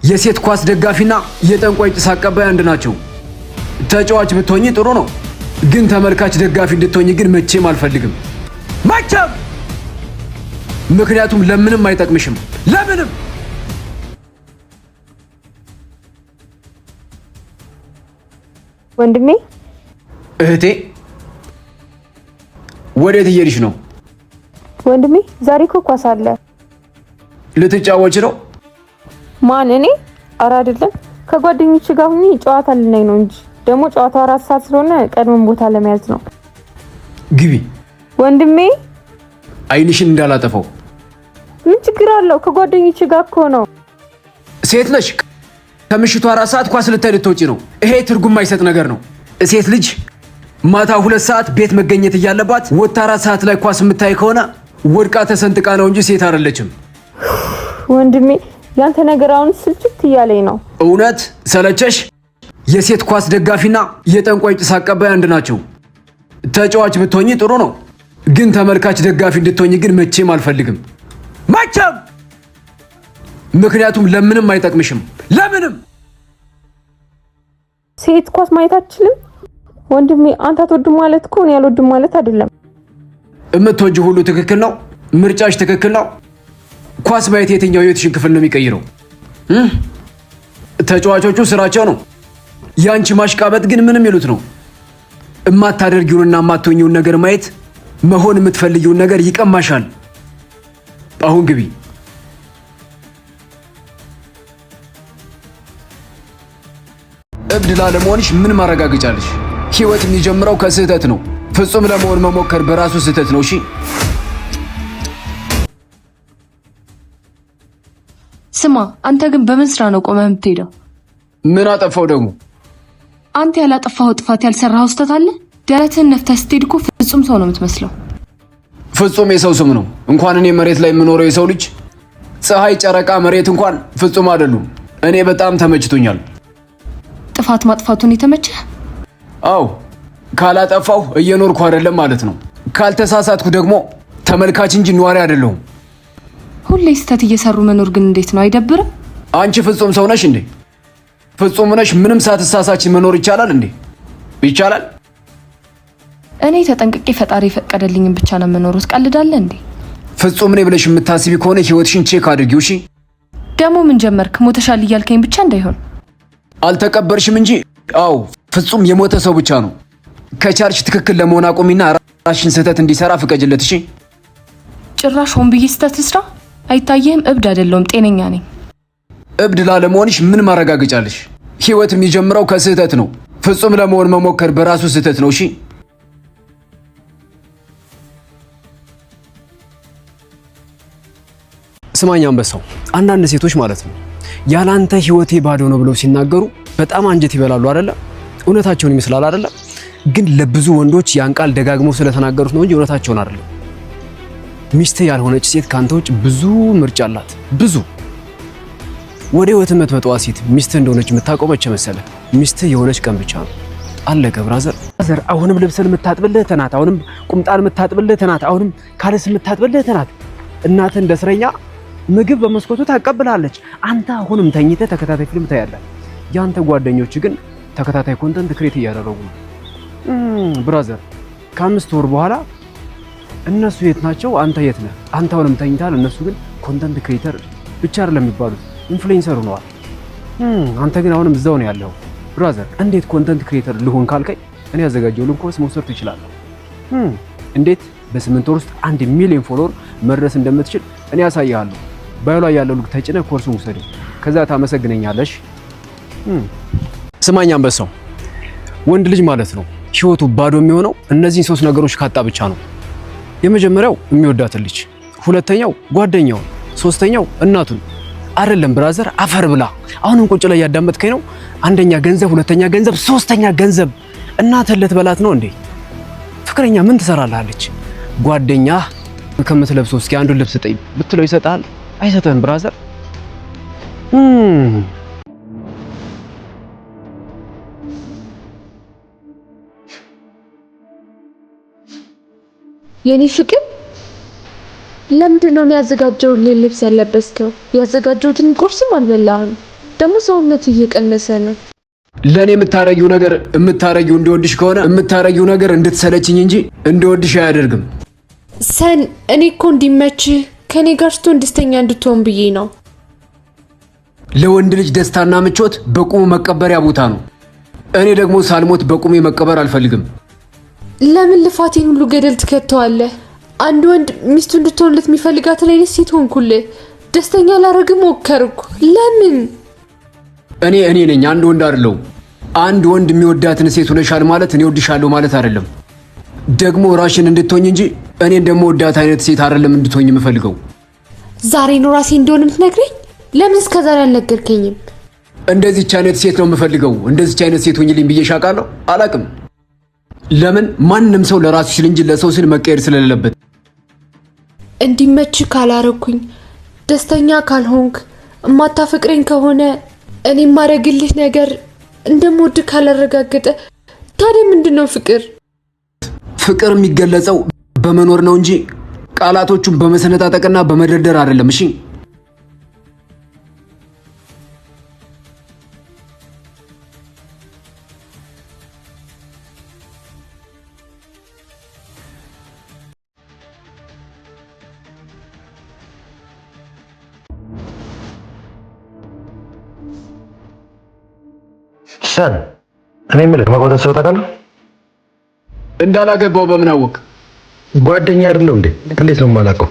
የሴት ኳስ ደጋፊና የጠንቋይ ጭስ አቀባይ አንድ ናቸው። ተጫዋች ብትሆኚ ጥሩ ነው፣ ግን ተመልካች ደጋፊ እንድትሆኚ ግን መቼም አልፈልግም። መቼም! ምክንያቱም ለምንም አይጠቅምሽም። ለምንም! ወንድሜ። እህቴ፣ ወዴት እየሄድሽ ነው? ወንድሜ ዛሬ እኮ ኳስ አለ። ልትጫወች ነው? ማን? እኔ? ኧረ አይደለም፣ ከጓደኞች ጋር ሁኚ ጨዋታ ልናይ ነው እንጂ። ደግሞ ጨዋታው 4 ሰዓት ስለሆነ ቀድመን ቦታ ለመያዝ ነው። ግቢ ወንድሜ። አይንሽን እንዳላጠፋው። ምን ችግር አለው? ከጓደኞች ጋር እኮ ነው። ሴት ነሽ። ከምሽቱ 4 ሰዓት ኳስ ልታይ ልትወጪ ነው? ይሄ ትርጉም የማይሰጥ ነገር ነው። ሴት ልጅ ማታ 2 ሰዓት ቤት መገኘት እያለባት ወጥታ 4 ሰዓት ላይ ኳስ የምታይ ከሆነ ወድቃ ተሰንጥቃ ነው እንጂ ሴት አይደለችም። ወንድሜ ያንተ ነገር አሁን ስልችት እያለኝ ነው። እውነት ሰለቸሽ? የሴት ኳስ ደጋፊና የጠንቋይ ጭስ አቀባይ አንድ ናቸው። ተጫዋች ብትሆኚ ጥሩ ነው፣ ግን ተመልካች ደጋፊ እንድትሆኚ ግን መቼም አልፈልግም። መቼም! ምክንያቱም ለምንም አይጠቅምሽም። ለምንም! ሴት ኳስ ማየት አትችልም? ወንድሜ አንተ አትወድም ማለት እኮ እኔ አልወድም ማለት አይደለም። የምትወጂ ሁሉ ትክክል ነው፣ ምርጫሽ ትክክል ነው። ኳስ ማየት የትኛው የትሽን ክፍል ነው የሚቀይረው? ተጫዋቾቹ ስራቸው ነው። ያንቺ ማሽቃበጥ ግን ምንም ይሉት ነው። እማታደርጊውንና እማትሆኚውን ነገር ማየት መሆን የምትፈልጊውን ነገር ይቀማሻል። አሁን ግቢ። እብድ ላለመሆንሽ ምን ማረጋገጫለሽ? ህይወት የሚጀምረው ከስህተት ነው። ፍጹም ለመሆን መሞከር በራሱ ስህተት ነው። እሺ ስማ፣ አንተ ግን በምን ስራ ነው ቆመህ የምትሄደው? ምን አጠፋው ደግሞ? አንተ ያላጠፋው ጥፋት ያልሰራው ስህተት አለ? ደረትህን ነፍተህ ስትሄድ እኮ ፍጹም ሰው ነው የምትመስለው። ፍጹም የሰው ስም ነው። እንኳን እኔ መሬት ላይ የምኖረው የሰው ልጅ ፀሐይ፣ ጨረቃ፣ መሬት እንኳን ፍጹም አይደሉም። እኔ በጣም ተመችቶኛል። ጥፋት ማጥፋቱን የተመቸህ? አው ካላጠፋው እየኖርኩ አይደለም ማለት ነው። ካልተሳሳትኩ ደግሞ ተመልካች እንጂ ኗሪ አይደለሁም። ሁሌ ስህተት እየሰሩ መኖር ግን እንዴት ነው? አይደብርም? አንቺ ፍጹም ሰው ነሽ እንዴ? ፍጹም ነሽ? ምንም ሳትሳሳች መኖር ይቻላል እንዴ? ይቻላል? እኔ ተጠንቅቄ ፈጣሪ የፈቀደልኝን ብቻ ነው የምኖረው። ትቀልዳለህ እንዴ? ፍጹም ነኝ ብለሽ የምታስቢ ከሆነ ህይወትሽን ቼክ አድርጊው። እሺ ደግሞ ምን ጀመርክ? ሞተሻል እያልከኝ ብቻ እንዳይሆን። አልተቀበርሽም እንጂ አው ፍጹም የሞተ ሰው ብቻ ነው። ከቻርች ትክክል ለመሆን አቁሚና ራስሽን ስህተት እንዲሰራ ፍቀጅለት። እሺ ጭራሽ ሆን ብዬ ስህተት ልስራ? አይታየህም? እብድ አይደለሁም፣ ጤነኛ ነኝ። እብድ ላለመሆንሽ ምን ማረጋገጫለሽ? ህይወት የሚጀምረው ከስህተት ነው። ፍጹም ለመሆን መሞከር በራሱ ስህተት ነው። እሺ ስማኝ አንበሳው፣ አንዳንድ ሴቶች ማለት ነው ያላንተ ህይወቴ ባዶ ነው ብለው ሲናገሩ በጣም አንጀት ይበላሉ አይደለ? እውነታቸውን ይመስላል አይደለ? ግን ለብዙ ወንዶች ያን ቃል ደጋግመው ስለተናገሩት ነው እንጂ እውነታቸውን አይደለም። ሚስት ያልሆነች ሴት ካንተ ውጭ ብዙ ምርጫ አላት። ብዙ ወደ ህይወት የምትመጣዋ ሴት ሚስት እንደሆነች የምታውቀው መቼ መሰለህ? ሚስት የሆነች ቀን ብቻ ነው። አለቀ ብራዘር። አሁንም ልብስን የምታጥብልህ ተናት፣ አሁንም ቁምጣን የምታጥብልህ ተናት፣ አሁንም ካልስ የምታጥብልህ ተናት። እናትህ እንደ እስረኛ ምግብ በመስኮቱ ታቀብላለች። አንተ አሁንም ተኝተህ ተከታታይ ፊልም ታያለህ። ያንተ ጓደኞች ግን ተከታታይ ኮንተንት ክሬት እያደረጉ ነው። ብራዘር ከ5 ወር በኋላ እነሱ የት ናቸው? አንተ የት ነህ? አንተ አሁንም ተኝታል። እነሱ ግን ኮንተንት ክሬተር ብቻ አይደለም የሚባሉት ኢንፍሉዌንሰር ሆነዋል። አንተ ግን አሁንም እዛው ነው ያለው። ብራዘር እንዴት ኮንተንት ክሬተር ልሆን ካልከኝ እኔ ያዘጋጀሁልን ኮርስ መውሰድ ትችላለህ። እንዴት በ8 ወር ውስጥ 1 ሚሊዮን ፎሎወር መድረስ እንደምትችል እኔ ያሳያለሁ። ባዮ ላይ ያለው ልክ ተጭነህ ኮርሱን ውሰድ፣ ከዛ ታመሰግነኛለሽ። ስማኝ አንበሳው፣ ወንድ ልጅ ማለት ነው ህይወቱ ባዶ የሚሆነው እነዚህን 3 ነገሮች ካጣ ብቻ ነው። የመጀመሪያው የሚወዳትን ልጅ፣ ሁለተኛው ጓደኛው፣ ሶስተኛው እናቱን። አይደለም ብራዘር፣ አፈር ብላ። አሁንም ቁጭ ላይ ያዳመጥከኝ ነው? አንደኛ ገንዘብ፣ ሁለተኛ ገንዘብ፣ ሶስተኛ ገንዘብ። እናትህን ልትበላት ነው እንዴ? ፍቅረኛ ምን ትሰራልሃለች? ጓደኛ ከምትለብሰው እስኪ አንዱን ልብስ ጠይብ ብትለው ይሰጣል? አይሰጥህም ብራዘር። የኔ ፍቅር ለምንድን ነው ያዘጋጀሁልህ ልብስ ያለበስከው? ያዘጋጀሁትን ቁርስም አልበላህም። ደግሞ ሰውነት እየቀነሰ ነው። ለኔ የምታረጊው እንድወድሽ ከሆነ የምታረጊው ነገር እንድትሰለችኝ እንጂ እንድወድሽ አያደርግም። ሰን እኔ እኮ እንዲመችህ ከኔ ጋር ስትሆን ደስተኛ እንድትሆን ብዬ ነው። ለወንድ ልጅ ደስታና ምቾት በቁሙ መቀበሪያ ቦታ ነው። እኔ ደግሞ ሳልሞት በቁሜ መቀበር አልፈልግም። ለምን ልፋቴን ሁሉ ገደል ትከተዋለህ? አንድ ወንድ ሚስቱ እንድትሆንለት የሚፈልጋትን አይነት ሴት ሆንኩልህ። ደስተኛ ላረግም ሞከርኩ። ለምን? እኔ ነኝ አንድ ወንድ አይደለሁም። አንድ ወንድ የሚወዳትን ሴት ሆነሻል ማለት እኔ ወድሻለሁ ማለት አይደለም። ደግሞ ራሽን እንድትሆኝ እንጂ እኔ እንደምወዳት አይነት ሴት አይደለም እንድትሆኝ የምፈልገው። ዛሬ ነው ራሴ እንደሆነ የምትነግረኝ? ለምን እስከዛሬ አልነገርከኝም? እንደዚህች አይነት ሴት ነው የምፈልገው። እንደዚህች አይነት ሴት ሆኝልኝ ብዬሽ አውቃለሁ? አላውቅም። ለምን? ማንም ሰው ለራሱ ሲል እንጂ ለሰው ሲል መቀየር ስለሌለበት። እንዲመች ካላረኩኝ፣ ደስተኛ ካልሆንክ፣ እማታፈቅረኝ ከሆነ እኔ የማደርግልህ ነገር እንደምወድ ካላረጋገጠ ታዲያ ምንድን ነው ፍቅር? ፍቅር የሚገለጸው በመኖር ነው እንጂ ቃላቶቹን በመሰነጣጠቅና በመደርደር አይደለም። እሺ ሰን እኔ የምልህ ማግባት ሰው ታውቃለህ? እንዳላገባው በምን አወቅ? ጓደኛ አይደለው እንዴ? እንዴት ነው የማላውቀው?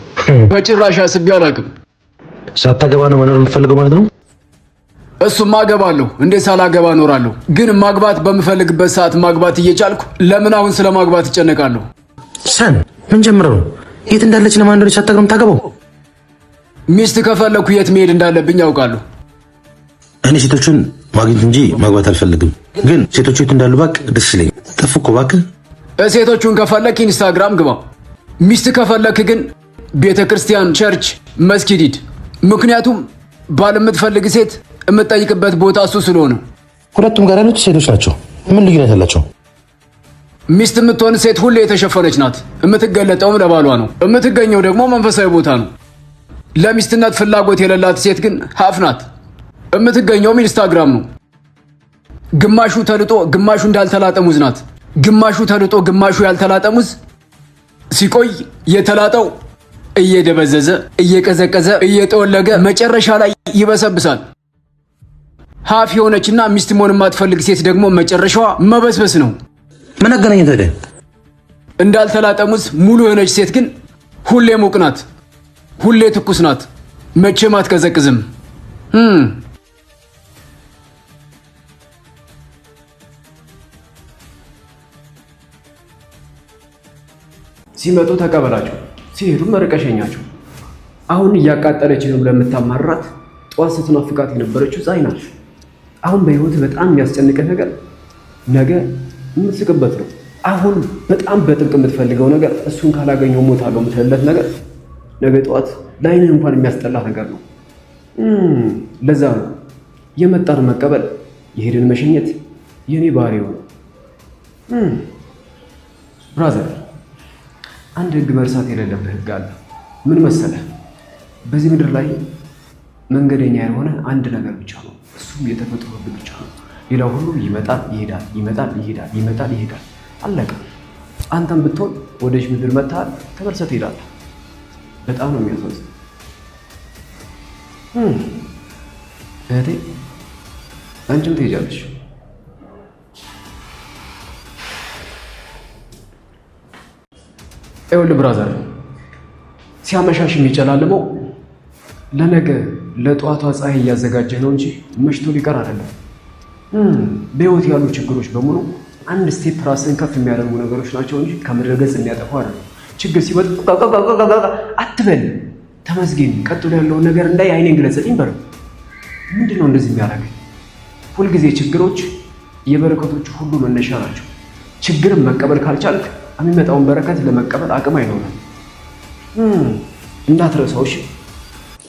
በጭራሽ አስቤ አላውቅም። ሳታገባ ነው መኖር የምትፈልገው ማለት ነው? እሱማ አገባለሁ። እንዴት ሳላገባ እኖራለሁ? ግን ማግባት በምፈልግበት ሰዓት ማግባት እየቻልኩ ለምን አሁን ስለ ማግባት እጨነቃለሁ? ሰን ምን ጀምረው ነው? የት እንዳለች ለማን እንደሆነች ሳታውቅም ታገባው? ሚስት ከፈለኩ የት መሄድ እንዳለብኝ ያውቃለሁ። እኔ ሴቶቹን ማግኘት እንጂ ማግባት አልፈልግም። ግን ሴቶቹ የት እንዳሉ ባክ ደስ ይለኝ። ጠፉ እኮ ባክ። ሴቶቹን ከፈለክ ኢንስታግራም ግባ። ሚስት ከፈለክ ግን ቤተክርስቲያን፣ ቸርች፣ መስጊድ ሂድ። ምክንያቱም ባል የምትፈልግ ሴት የምትጠይቅበት ቦታ እሱ ስለሆነ። ሁለቱም ጋር ያሉት ሴቶች ናቸው። ምን ልዩነት አላቸው? ሚስት የምትሆን ሴት ሁሌ የተሸፈነች ናት። የምትገለጠውም ለባሏ ነው። የምትገኘው ደግሞ መንፈሳዊ ቦታ ነው። ለሚስትነት ፍላጎት የሌላት ሴት ግን ሀፍ ናት። የምትገኘውም ኢንስታግራም ነው። ግማሹ ተልጦ ግማሹ እንዳልተላጠ ሙዝ ናት። ግማሹ ተልጦ ግማሹ ያልተላጠ ሙዝ ሲቆይ የተላጠው እየደበዘዘ እየቀዘቀዘ እየጠወለገ መጨረሻ ላይ ይበሰብሳል። ሀፍ የሆነችና ሚስት መሆን የማትፈልግ ሴት ደግሞ መጨረሻዋ መበስበስ ነው። ምን አገናኘ ታዲያ? እንዳልተላጠ ሙዝ ሙሉ የሆነች ሴት ግን ሁሌ ሙቅ ናት፣ ሁሌ ትኩስ ናት፣ መቼም አትቀዘቅዝም። ሲመጡ ተቀበላቸው፣ ሲሄዱ መርቀሸኛቸው። አሁን እያቃጠለች ነው ብለህ የምታማራት ጠዋት ስትናፍቃት የነበረችው ፀሐይ ናት። አሁን በህይወት በጣም የሚያስጨንቅህ ነገር ነገ የምትስቅበት ነው። አሁን በጣም በጥብቅ የምትፈልገው ነገር እሱን ካላገኘው እሞታለሁ የምትልለት ነገር ነገ ጠዋት ለዓይንህ እንኳን የሚያስጠላ ነገር ነው። ለዛ ነው የመጣን መቀበል የሄድን መሸኘት የኔ ባህሪው ነው። ብራዘር አንድ ህግ መርሳት የሌለብህ ህግ አለ። ምን መሰለህ? በዚህ ምድር ላይ መንገደኛ የሆነ አንድ ነገር ብቻ ነው። እሱም የተፈጥሮ ህግ ብቻ ነው። ሌላው ሁሉ ይመጣል ይሄዳል፣ ይመጣል ይሄዳል፣ ይመጣል ይሄዳል። አለቀ። አንተም ብትሆን ወደዚህ ምድር መጥተሃል፣ ተመልሰህ ትሄዳለህ። በጣም ነው የሚያሳዝነው። እህቴ አንቺም ትሄጃለሽ። ይኸውልህ ብራዘር፣ ሲያመሻሽ የሚጨላልመው ለነገ ለጠዋቷ ፀሐይ እያዘጋጀህ ነው እንጂ መሽቶ ሊቀር አይደለም። በህይወት ያሉ ችግሮች በሙሉ አንድ ስቴፕ ራስን ከፍ የሚያደርጉ ነገሮች ናቸው እንጂ ከምድረ ገጽ የሚያጠፉ አይደለም። ችግር ሲመጣ አትበል፣ ተመስገን፣ ቀጥሎ ያለውን ነገር እንዳይ አይኔን ግለጽልኝ በለው። ምንድን ነው እንደዚህ የሚያደርገኝ? ሁልጊዜ ችግሮች የበረከቶች ሁሉ መነሻ ናቸው። ችግርን መቀበል ካልቻልክ የሚመጣውን በረከት ለመቀበል አቅም አይኖርም። እንዳትረሳው እሺ።